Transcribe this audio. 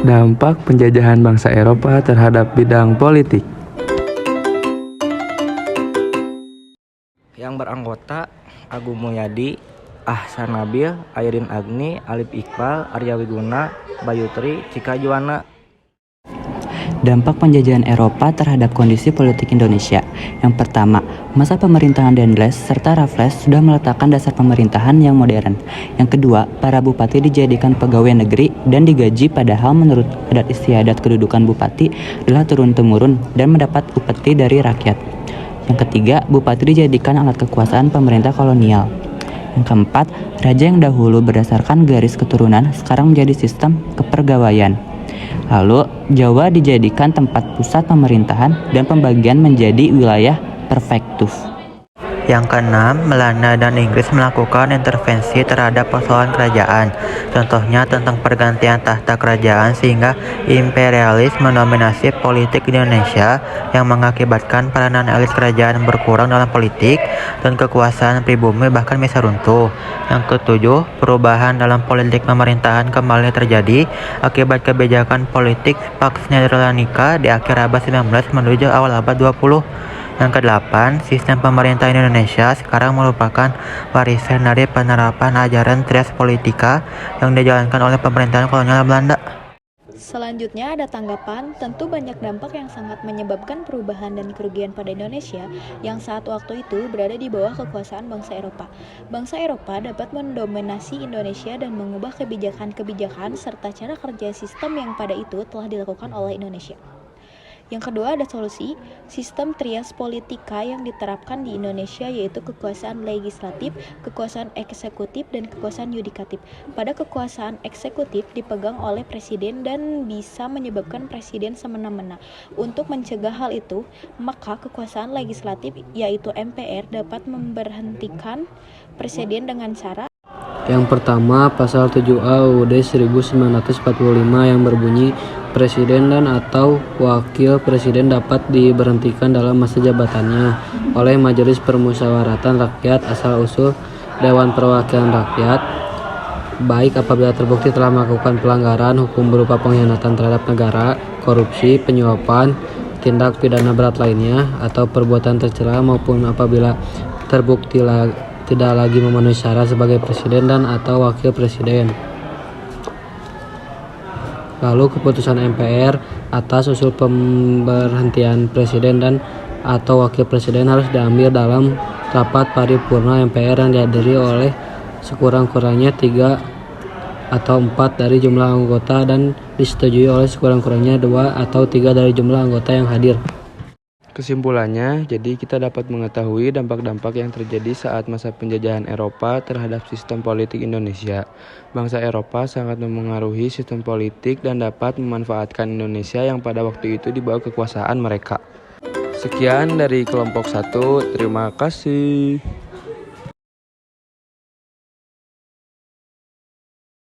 Dampak penjajahan bangsa Eropa terhadap bidang politik. Yang beranggota Agung Mulyadi, Ahsan Nabil, Ayrin Agni, Alif Iqbal, Arya Wiguna, Bayutri, Cika Juwana. Dampak penjajahan Eropa terhadap kondisi politik Indonesia. Yang pertama, masa pemerintahan Dendles serta Raffles sudah meletakkan dasar pemerintahan yang modern. Yang kedua, para bupati dijadikan pegawai negeri dan digaji, padahal menurut adat istiadat kedudukan bupati adalah turun-temurun dan mendapat upeti dari rakyat. Yang ketiga, bupati dijadikan alat kekuasaan pemerintah kolonial. Yang keempat, raja yang dahulu berdasarkan garis keturunan sekarang menjadi sistem kepegawaian. Lalu, Jawa dijadikan tempat pusat pemerintahan dan pembagian menjadi wilayah prefektur. Yang keenam, Belanda dan Inggris melakukan intervensi terhadap persoalan kerajaan. Contohnya tentang pergantian tahta kerajaan sehingga imperialis mendominasi politik Indonesia yang mengakibatkan peranan elit kerajaan berkurang dalam politik dan kekuasaan pribumi bahkan bisa runtuh. Yang ketujuh, perubahan dalam politik pemerintahan kembali terjadi akibat kebijakan politik Pax Netherlandica di akhir abad 19 menuju awal abad 20. Yang kedelapan, sistem pemerintahan Indonesia sekarang merupakan warisan dari penerapan ajaran trias politika yang dijalankan oleh pemerintahan kolonial Belanda. Selanjutnya ada tanggapan, tentu banyak dampak yang sangat menyebabkan perubahan dan kerugian pada Indonesia yang saat waktu itu berada di bawah kekuasaan bangsa Eropa. Bangsa Eropa dapat mendominasi Indonesia dan mengubah kebijakan-kebijakan serta cara kerja sistem yang pada itu telah dilakukan oleh Indonesia. Yang kedua ada solusi, sistem trias politika yang diterapkan di Indonesia yaitu kekuasaan legislatif, kekuasaan eksekutif, dan kekuasaan yudikatif. Pada kekuasaan eksekutif dipegang oleh presiden dan bisa menyebabkan presiden semena-mena. Untuk mencegah hal itu, maka kekuasaan legislatif yaitu MPR dapat memberhentikan presiden dengan cara. Yang pertama, pasal 7A UUD 1945 yang berbunyi presiden dan atau wakil presiden dapat diberhentikan dalam masa jabatannya oleh Majelis Permusyawaratan Rakyat asal-usul Dewan Perwakilan Rakyat, baik apabila terbukti telah melakukan pelanggaran hukum berupa pengkhianatan terhadap negara, korupsi, penyuapan, tindak pidana berat lainnya, atau perbuatan tercela, maupun apabila terbukti tidak lagi memenuhi syarat sebagai presiden dan atau wakil presiden. Lalu keputusan MPR atas usul pemberhentian presiden dan atau wakil presiden harus diambil dalam rapat paripurna MPR yang dihadiri oleh sekurang-kurangnya 3 atau 4 dari jumlah anggota dan disetujui oleh sekurang-kurangnya 2 atau 3 dari jumlah anggota yang hadir. Kesimpulannya, jadi kita dapat mengetahui dampak-dampak yang terjadi saat masa penjajahan Eropa terhadap sistem politik Indonesia. Bangsa Eropa sangat memengaruhi sistem politik dan dapat memanfaatkan Indonesia yang pada waktu itu di bawah kekuasaan mereka. Sekian dari kelompok 1, terima kasih.